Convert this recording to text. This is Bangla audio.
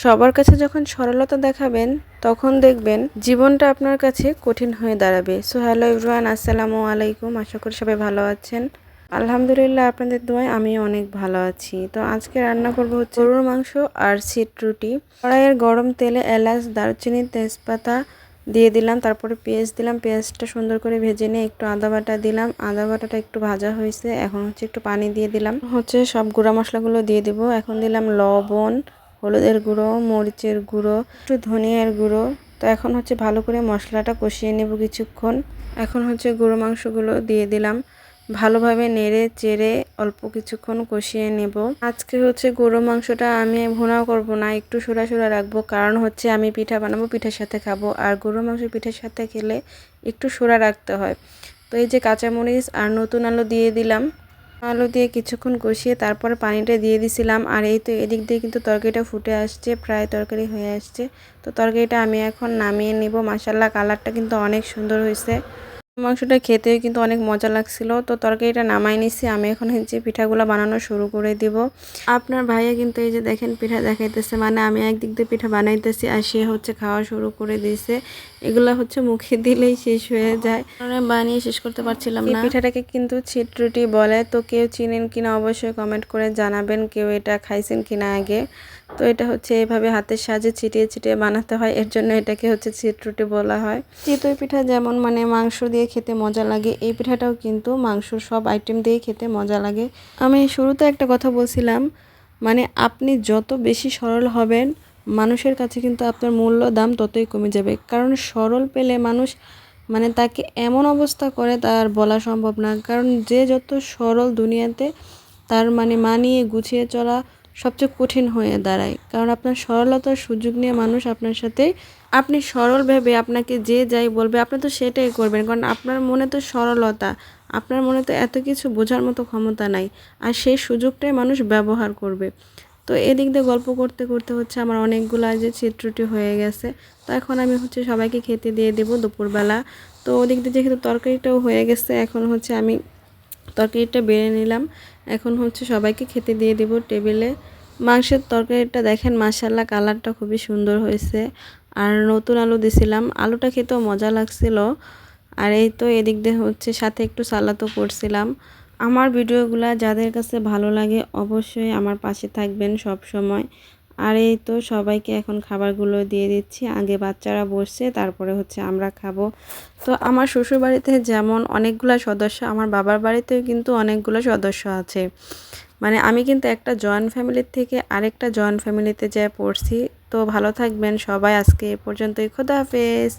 সবার কাছে যখন সরলতা দেখাবেন তখন দেখবেন জীবনটা আপনার কাছে কঠিন হয়ে দাঁড়াবে। সো হ্যালো এভরিওয়ান, আসসালামু আলাইকুম। আশা করি সবাই ভালো আছেন। আলহামদুলিল্লাহ, আপনাদের দোয়ায় আমি অনেক ভালো আছি। তো আজকে রান্না করব হচ্ছে গরুর মাংস আর সিট রুটি। কড়াইয়ের গরম তেলে এলাচ, দারচিনি, তেজপাতা দিয়ে দিলাম, তারপরে পেঁয়াজ দিলাম। পেঁয়াজটা সুন্দর করে ভেজে নিয়ে একটু আদা বাটা দিলাম। আদা বাটাটা একটু ভাজা হয়েছে, এখন হচ্ছে একটু পানি দিয়ে দিলাম। সব গুঁড়া মশলাগুলো দিয়ে দিব। এখন দিলাম লবণ, হলুদের গুঁড়ো, মরিচের গুঁড়ো, একটু ধনিয়ার গুঁড়ো। তো এখন ভালো করে মশলাটা কষিয়ে নেব কিছুক্ষণ। এখন গুঁড়ো মাংসগুলো দিয়ে দিলাম, ভালোভাবে নেড়ে চেড়ে অল্প কিছুক্ষণ কষিয়ে নেব। আজকে গরুর মাংসটা আমি ভুনাও করব না, একটু সুরা সুরা রাখবো, কারণ আমি পিঠা বানাবো, পিঠার সাথে খাবো। আর গরুর মাংস পিঠার সাথে খেলে একটু সুরা রাখতে হয়। তো এই যে কাঁচামরিচ আর নতুন আলু দিয়ে দিলাম। আলু দিয়ে কিছুক্ষণ কষিয়ে তারপরে পানিটা দিয়ে দিছিলাম। আর এই তো এদিক দিয়ে কিন্তু তরকারিটা ফুটে আসছে, প্রায় তরকারি হয়ে আসছে। তো তরকারিটা আমি এখন নামিয়ে নিব। মাশাআল্লাহ, কালারটা কিন্তু অনেক সুন্দর হয়েছে। মাংসটা খেতেও কিন্তু অনেক মজা লাগছিল। তো তরকারিটা নামাই নিছি, আমি এখন পিঠাগুলো বানানো শুরু করে দিব। আপনার ভাইয়া কিন্তু এই যে দেখেন পিঠা দেখাইতেছে, মানে আমি একদিক দিয়ে পিঠা বানাইতেছি আর সে খাওয়া শুরু করে দিয়েছে। এগুলা মুখে দিলেই শেষ হয়ে যায়, বানিয়ে শেষ করতে পারছিলাম না। এই পিঠাটাকে কিন্তু ছিটরুটি বলে। তো কেউ চিনেন কিনা অবশ্যই কমেন্ট করে জানাবেন, কেউ এটা খাইছেন কিনা আগে। তো এটা এইভাবে হাতের সাহায্যে ছিটিয়ে ছিটিয়ে বানাতে হয়, এর জন্য এটাকে ছিটরুটি বলা হয়। চিতই পিঠা যেমন মানে মাংস দিয়ে খেতে মজা লাগে, এই পিঠাটাও কিন্তু মাংসর সব আইটেম দিয়ে খেতে মজা লাগে। আমি শুরুতে একটা কথা বলছিলাম, মানে আপনি যত বেশি সরল হবেন মানুষের কাছে কিন্তু আপনার মূল্য দাম ততই কমে যাবে। কারণ সরল পেলে মানুষ মানে তাকে এমন অবস্থা করে তার বলা সম্ভব না। কারণ যে যত সরল দুনিয়াতে তার মানে মানিয়ে গুছিয়ে চলা সবচেয়ে কঠিন হয়ে দাঁড়ায়। কারণ আপনার সরলতার সুযোগ নিয়ে মানুষ আপনার সাথে, আপনি সরল ভেবে আপনাকে যে যাই বলবে আপনি তো সেটাই করবেন, কারণ আপনার মনে তো সরলতা, আপনার মনে তো এত কিছু বোঝার মতো ক্ষমতা নাই। আর সেই সুযোগটাই মানুষ ব্যবহার করবে। তো এদিক দিয়ে গল্প করতে করতে আমার অনেকগুলো যে চিত্রটি হয়ে গেছে। তো এখন আমি সবাইকে খেতে দিয়ে দেবো দুপুরবেলা। তো ওদিক দিয়ে যেহেতু তরকারিটাও হয়ে গেছে, এখন আমি তরকারিটা বেড়ে নিলাম। এখন সবাইকে খেতে দিয়ে দেব টেবিলে। মাংসের তরকারিটা দেখেন মাশাআল্লাহ, কালারটা খুবই সুন্দর হয়েছে। আর নতুন আলু দিছিলাম, আলুটা খেতেও মজা লাগছিল। আর এই তো এদিক দিয়ে সাথে একটু সালাদও করছিলাম। আমার ভিডিওগুলা যাদের কাছে ভালো লাগে অবশ্যই আমার পাশে থাকবেন সব সময়। আর এই তো সবাইকে এখন খাবারগুলো দিয়ে দিচ্ছি। আগে বাচ্চারা বসছে, তারপরে আমরা খাবো। তো আমার শ্বশুর বাড়িতে যেমন অনেকগুলো সদস্য, আমার বাবার বাড়িতেও কিন্তু অনেকগুলো সদস্য আছে। মানে আমি কিন্তু একটা জয়েন্ট ফ্যামিলির থেকে আরেকটা জয়েন্ট ফ্যামিলিতে যেয়ে পড়ছি। তো ভালো থাকবেন সবাই, আজকে এ পর্যন্তই। খোদা হাফেজ।